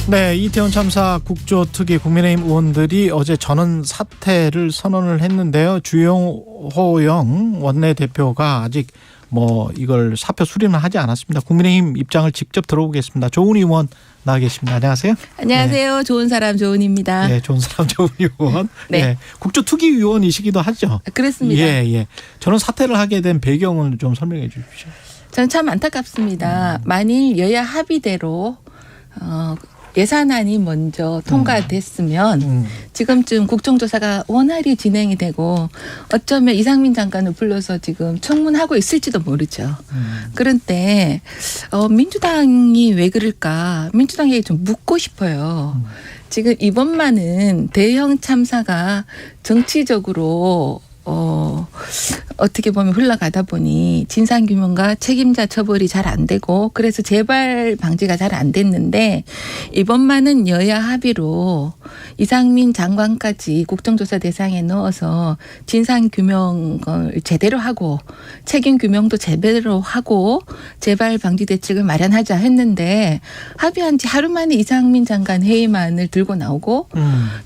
네, 이태원 참사 국조특위 국민의힘 의원들이 어제 전원 사퇴를 선언을 했는데요. 주호영 원내대표가 아직 이걸 사표 수리는 하지 않았습니다. 국민의힘 입장을 직접 들어보겠습니다. 조은희 의원 나와 계십니다. 안녕하세요. 안녕하세요. 네. 좋은 사람 조은희입니다. 네, 좋은 사람 조은희 의원. 네. 네, 국조특위 의원이시기도 하죠. 그렇습니다. 예. 전원 사퇴를 하게 된 배경을 좀 설명해 주십시오. 저는 참 안타깝습니다. 만일 여야 합의대로 예산안이 먼저 통과됐으면 지금쯤 국정조사가 원활히 진행이 되고 어쩌면 이상민 장관을 불러서 지금 청문하고 있을지도 모르죠. 그런데 민주당이 왜 그럴까? 민주당에게 좀 묻고 싶어요. 지금 이번만은 대형 참사가 정치적으로 어떻게 보면 흘러가다 보니 진상규명과 책임자 처벌이 잘 안 되고 그래서 재발 방지가 잘 안 됐는데 이번만은 여야 합의로 이상민 장관까지 국정조사 대상에 넣어서 진상규명을 제대로 하고 책임규명도 제대로 하고 재발 방지 대책을 마련하자 했는데 합의한 지 하루 만에 이상민 장관 회의만을 들고 나오고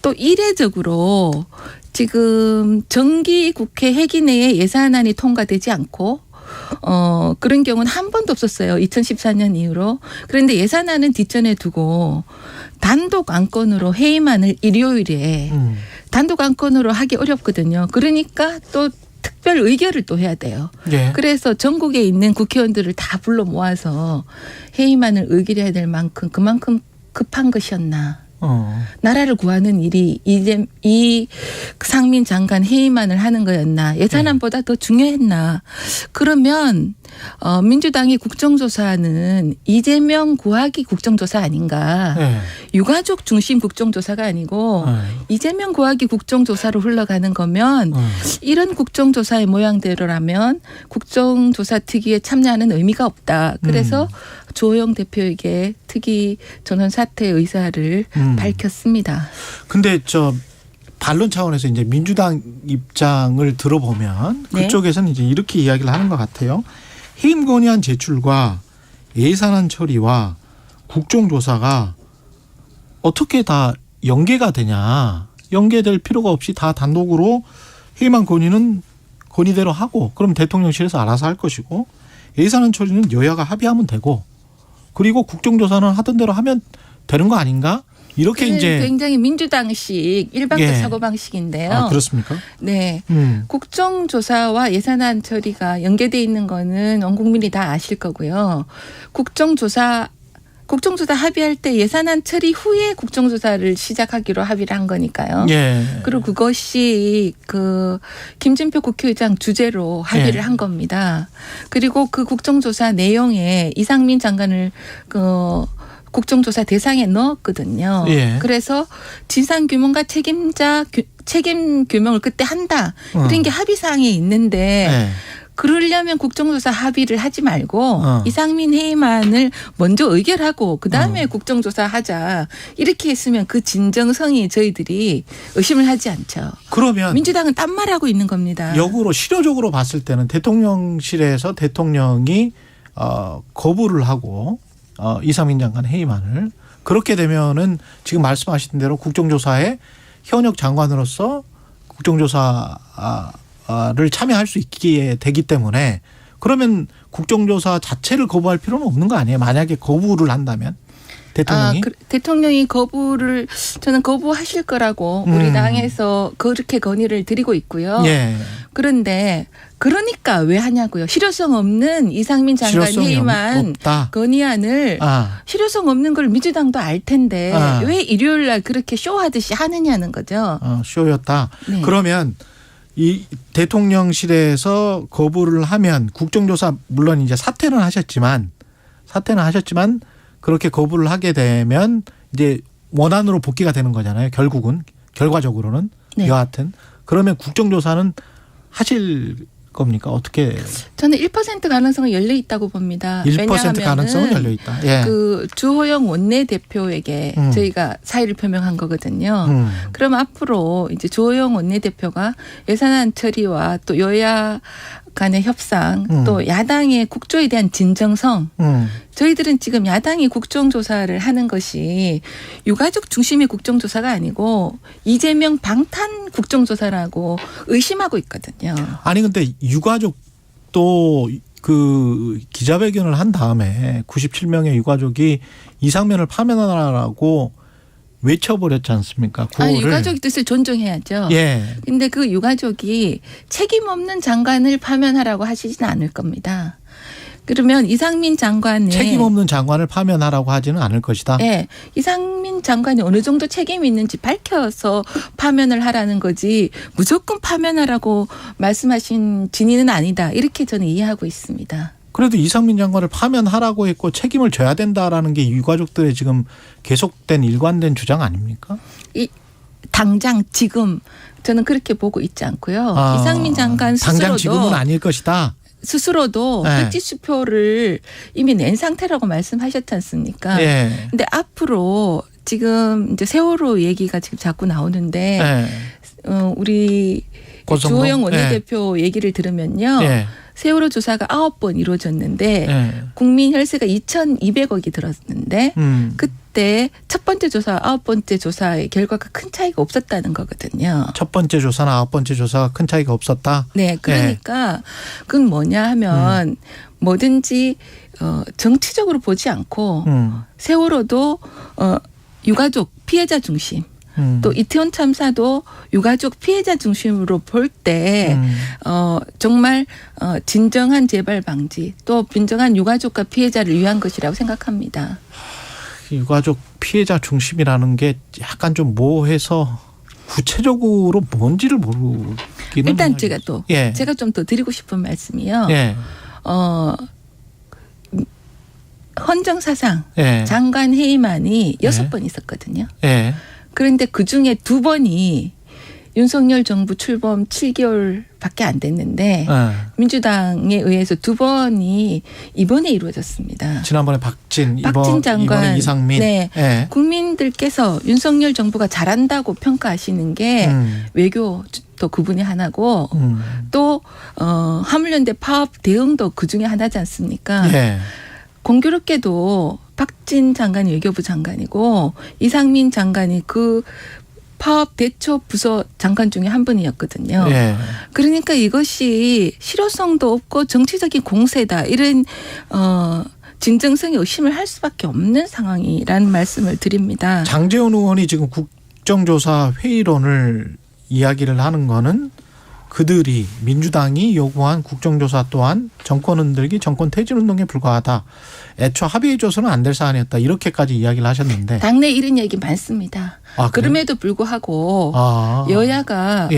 또 이례적으로 지금 정기 국회 회기 내에 예산안이 통과되지 않고 그런 경우는 한 번도 없었어요. 2014년 이후로. 그런데 예산안은 뒷전에 두고 단독 안건으로 회의만을 일요일에 단독 안건으로 하기 어렵거든요. 그러니까 또 특별 의결을 또 해야 돼요. 예. 그래서 전국에 있는 국회의원들을 다 불러 모아서 회의만을 의결해야 될 만큼 그만큼 급한 것이었나. 나라를 구하는 일이 이 상민 장관 회의만을 하는 거였나 예산안보다 더 중요했나. 그러면 민주당이 국정조사는 이재명 구하기 국정조사 아닌가. 유가족 중심 국정조사가 아니고 이재명 구하기 국정조사로 흘러가는 거면 이런 국정조사의 모양대로라면 국정조사 특위에 참여하는 의미가 없다. 그래서 주호영 대표에게 특위 전원 사퇴 의사를 밝혔습니다. 근데 반론 차원에서 이제 민주당 입장을 들어보면 그쪽에서는 이제 이렇게 이야기를 하는 것 같아요. 해임 건의안 제출과 예산안 처리와 국정조사가 어떻게 다 연계가 되냐. 연계될 필요가 없이 다 단독으로 해임안 건의는 건의대로 하고 그럼 대통령실에서 알아서 할 것이고 예산안 처리는 여야가 합의하면 되고 그리고 국정조사는 하던 대로 하면 되는 거 아닌가? 이렇게 이제 굉장히 민주당식 일반적 사고방식인데요. 아, 그렇습니까? 네. 국정조사와 예산안 처리가 연계되어 있는 거는 온 국민이 다 아실 거고요. 국정조사 합의할 때 예산안 처리 후에 국정조사를 시작하기로 합의를 한 거니까요. 예. 그리고 그것이 김진표 국회의장 주재로 합의를 한 겁니다. 그리고 그 국정조사 내용에 이상민 장관을 국정조사 대상에 넣었거든요. 예. 그래서 진상규명과 책임 규명을 그때 한다. 이런 게 합의사항에 있는데 그러려면 국정조사 합의를 하지 말고 이상민 회의만을 먼저 의결하고 그다음에 국정조사 하자. 이렇게 했으면 그 진정성이 저희들이 의심을 하지 않죠. 그러면 민주당은 딴 말하고 있는 겁니다. 역으로 실효적으로 봤을 때는 대통령실에서 대통령이 거부를 하고 이상민 장관 회의만을 그렇게 되면은 지금 말씀하신 대로 국정조사에 현역 장관으로서 국정조사를 참여할 수 있게 되기 때문에 그러면 국정조사 자체를 거부할 필요는 없는 거 아니에요? 만약에 거부를 한다면 대통령이 대통령이 저는 거부하실 거라고 우리 당에서 그렇게 건의를 드리고 있고요. 예. 그런데 그러니까 왜 하냐고요. 실효성 없는 이상민 장관 회의만 건의안을 실효성 없는 걸 민주당도 알 텐데 왜 일요일 날 그렇게 쇼하듯이 하느냐는 거죠. 쇼였다. 네. 그러면 이 대통령실에서 거부를 하면 국정조사 물론 이제 사퇴는 하셨지만 그렇게 거부를 하게 되면 이제 원안으로 복귀가 되는 거잖아요. 결과적으로는 여하튼 그러면 국정조사는 하실 겁니까? 어떻게? 저는 1% 가능성은 열려 있다고 봅니다. 1% 가능성은 열려 있다. 예. 주호영 원내대표에게 저희가 사의를 표명한 거거든요. 그럼 앞으로 이제 주호영 원내대표가 예산안 처리와 또 여야 간의 협상 또 야당의 국조에 대한 진정성 저희들은 지금 야당이 국정조사를 하는 것이 유가족 중심의 국정조사가 아니고 이재명 방탄 국정조사라고 의심하고 있거든요. 아니 근데 유가족도 그 기자회견을 한 다음에 97명의 유가족이 이상민을 파면하라고 외쳐버렸지 않습니까? 아니, 유가족의 뜻을 존중해야죠. 예. 근데 그 유가족이 책임 없는 장관을 파면하라고 하시진 않을 겁니다. 그러면 이상민 장관의 책임 없는 장관을 파면하라고 하지는 않을 것이다. 네, 이상민 장관이 어느 정도 책임이 있는지 밝혀서 파면을 하라는 거지 무조건 파면하라고 말씀하신 진위는 아니다. 이렇게 저는 이해하고 있습니다. 그래도 이상민 장관을 파면하라고 했고 책임을 져야 된다라는 게 유가족들의 지금 계속된 일관된 주장 아닙니까? 당장 지금 저는 그렇게 보고 있지 않고요. 이상민 장관 스스로도 당장 지금은 아닐 것이다. 스스로도 백지수표를 이미 낸 상태라고 말씀하셨지 않습니까? 예. 근데 앞으로 지금 이제 세월호 얘기가 지금 자꾸 나오는데 우리 주호영 원내대표 얘기를 들으면요. 세월호 조사가 9번 이루어졌는데 국민 혈세가 2,200억이 들었는데 그때 첫 번째 조사, 9번째 조사의 결과가 큰 차이가 없었다는 거거든요. 첫 번째 조사나 9번째 조사가 큰 차이가 없었다? 네. 그러니까 그건 뭐냐 하면 뭐든지 정치적으로 보지 않고 세월호도 유가족 피해자 중심 또 이태원 참사도 유가족 피해자 중심으로 볼 때 정말 진정한 재발 방지 또 진정한 유가족과 피해자를 위한 것이라고 생각합니다. 유가족 피해자 중심이라는 게 약간 좀 모호해서 구체적으로 뭔지를 모르기는 일단 제가 또 제가 좀 더 드리고 싶은 말씀이요. 헌정사상 장관 회의만이 6번 있었거든요. 그런데 그중에 2번이 윤석열 정부 출범 7개월밖에 안 됐는데 민주당에 의해서 2번이 이번에 이루어졌습니다. 지난번에 박진 장관, 이번에 이상민. 네. 국민들께서 윤석열 정부가 잘한다고 평가하시는 게 외교도 그분이 하나고 또 화물연대 파업 대응도 그중에 하나지 않습니까? 공교롭게도 박진 장관이 외교부 장관이고 이상민 장관이 그 파업 대처 부서 장관 중에 한 분이었거든요. 그러니까 이것이 실효성도 없고 정치적인 공세다. 이런 진정성의 의심을 할 수밖에 없는 상황이라는 말씀을 드립니다. 장제원 의원이 지금 국정조사 회의론을 이야기를 하는 거는 그들이 민주당이 요구한 국정조사 또한 정권 흔들기 정권 퇴진 운동에 불과하다. 애초 합의해줘서는 안 될 사안이었다. 이렇게까지 이야기를 하셨는데. 당내 이런 얘기 많습니다. 그럼에도 불구하고 여야가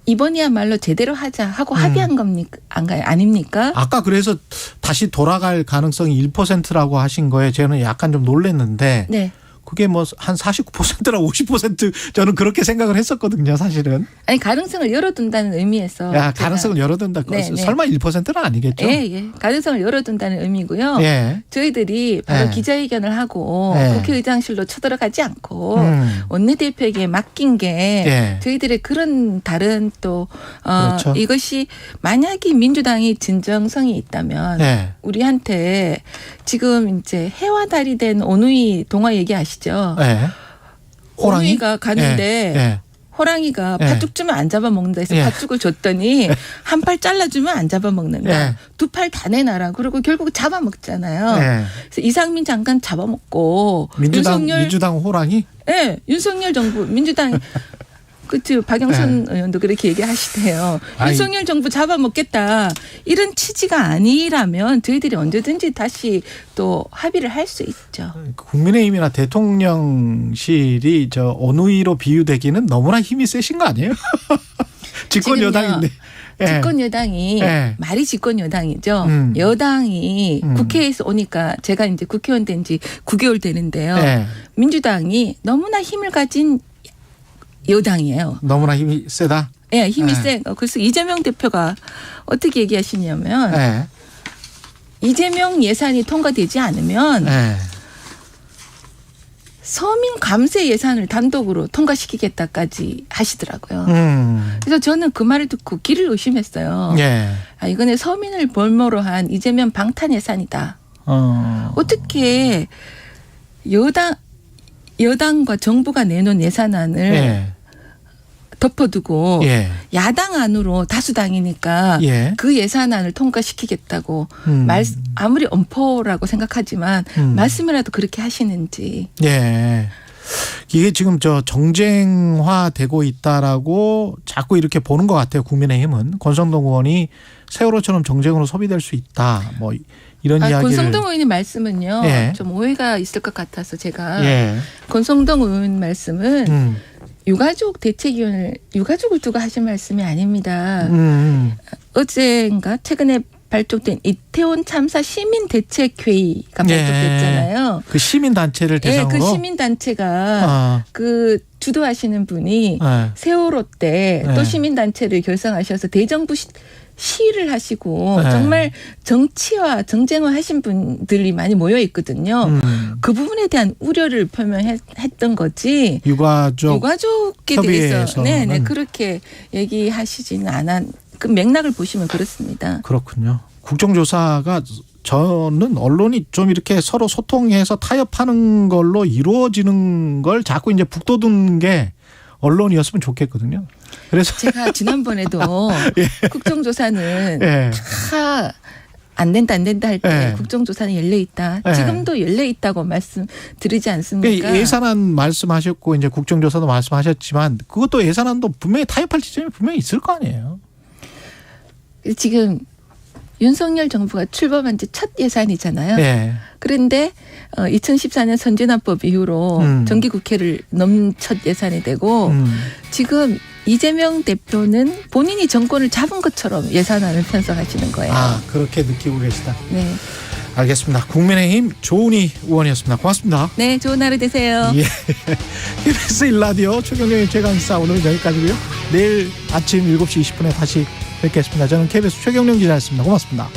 이번이야말로 제대로 하자 하고 합의한 겁니까? 아닙니까? 아까 그래서 다시 돌아갈 가능성이 1%라고 하신 거에 저는 약간 좀 놀랐는데. 네. 그게 뭐 한 49%나 50% 저는 그렇게 생각을 했었거든요, 사실은. 아니 가능성을 열어둔다는 의미에서. 가능성을 열어둔다. 설마 1%는 아니겠죠? 예. 가능성을 열어둔다는 의미고요. 저희들이 바로 기자회견을 하고 국회의장실로 쳐들어가지 않고 원내대표에게 맡긴 게 저희들의 그런 다른 또 그렇죠. 이것이 만약에 민주당이 진정성이 있다면 우리한테 지금 이제 해와 달이 된 오누이 동화 얘기하시죠? 오누이가 가는데 호랑이가 팥죽 주면 안 잡아먹는다 해서 팥죽을 줬더니 한 팔 잘라주면 안 잡아먹는다. 2팔 다 내놔라. 그리고 결국 잡아먹잖아요. 그래서 이상민 장관 잡아먹고 민주당 호랑이? 네. 윤석열 정부 민주당 그렇죠. 박영선 의원도 그렇게 얘기하시대요. 윤석열 정부 잡아먹겠다. 이런 취지가 아니라면 저희들이 언제든지 다시 또 합의를 할 수 있죠. 국민의힘이나 대통령실이 저 어누이로 비유되기는 너무나 힘이 세신 거 아니에요? 집권 여당인데. 집권 여당이 말이 집권 여당이죠. 여당이 국회에서 오니까 제가 이제 국회의원 된 지 9개월 되는데요. 민주당이 너무나 힘을 가진 여당이에요. 너무나 힘이 세다? 네, 힘이 세. 그래서 이재명 대표가 어떻게 얘기하시냐면 이재명 예산이 통과되지 않으면 서민 감세 예산을 단독으로 통과시키겠다까지 하시더라고요. 그래서 저는 그 말을 듣고 귀를 의심했어요. 예. 아, 이거는 서민을 볼모로 한 이재명 방탄 예산이다. 어떻게 여당과 정부가 내놓은 예산안을 예. 덮어두고 예. 야당 안으로 다수당이니까 예. 그 예산안을 통과시키겠다고 아무리 엄포라고 생각하지만 말씀이라도 그렇게 하시는지. 예. 이게 지금 정쟁화되고 있다라고 자꾸 이렇게 보는 것 같아요. 국민의힘은 권성동 의원이 세월호처럼 정쟁으로 소비될 수 있다. 뭐 이런 이야기를. 권성동 의원의 말씀은요. 예. 좀 오해가 있을 것 같아서 제가 예. 권성동 의원 말씀은 유가족 대책위원을 유가족을 두고 하신 말씀이 아닙니다. 어젠가 최근에 발족된 이태원 참사 시민대책회의가 발족됐잖아요. 그 시민단체를 대상으로. 그 시민단체가 그 주도하시는 분이 세월호 때 또 시민단체를 결성하셔서 대정부 시위를 하시고 정말 정치와 정쟁화 하신 분들이 많이 모여 있거든요. 그 부분에 대한 우려를 표명했던 거지. 유가족에 대해서 네, 그렇게 얘기하시지는 않은 그 맥락을 보시면 그렇습니다. 그렇군요. 국정조사가 저는 언론이 좀 이렇게 서로 소통해서 타협하는 걸로 이루어지는 걸 자꾸 이제 북돋은 게 언론이었으면 좋겠거든요. 그래서 제가 지난번에도 예. 국정조사는 예. 다 안 된다 할 때 예. 국정조사는 열려 있다. 예. 지금도 열려 있다고 말씀드리지 않습니까? 예산안 말씀하셨고 이제 국정조사도 말씀하셨지만 그것도 예산안도 분명히 타협할 지점이 분명히 있을 거 아니에요. 지금 윤석열 정부가 출범한 지 첫 예산이잖아요. 예. 그런데 2014년 선진화법 이후로 정기국회를 넘은 첫 예산이 되고 지금 이재명 대표는 본인이 정권을 잡은 것처럼 예산안을 편성하시는 거예요. 아, 그렇게 느끼고 계시다. 네. 알겠습니다. 국민의힘 조은희 의원이었습니다. 고맙습니다. 네, 좋은 하루 되세요. 예. KBS 1라디오 최경영의 최강시사 오늘은 여기까지고요. 내일 아침 7시 20분에 다시 뵙겠습니다. 저는 KBS 최경영 기자였습니다. 고맙습니다.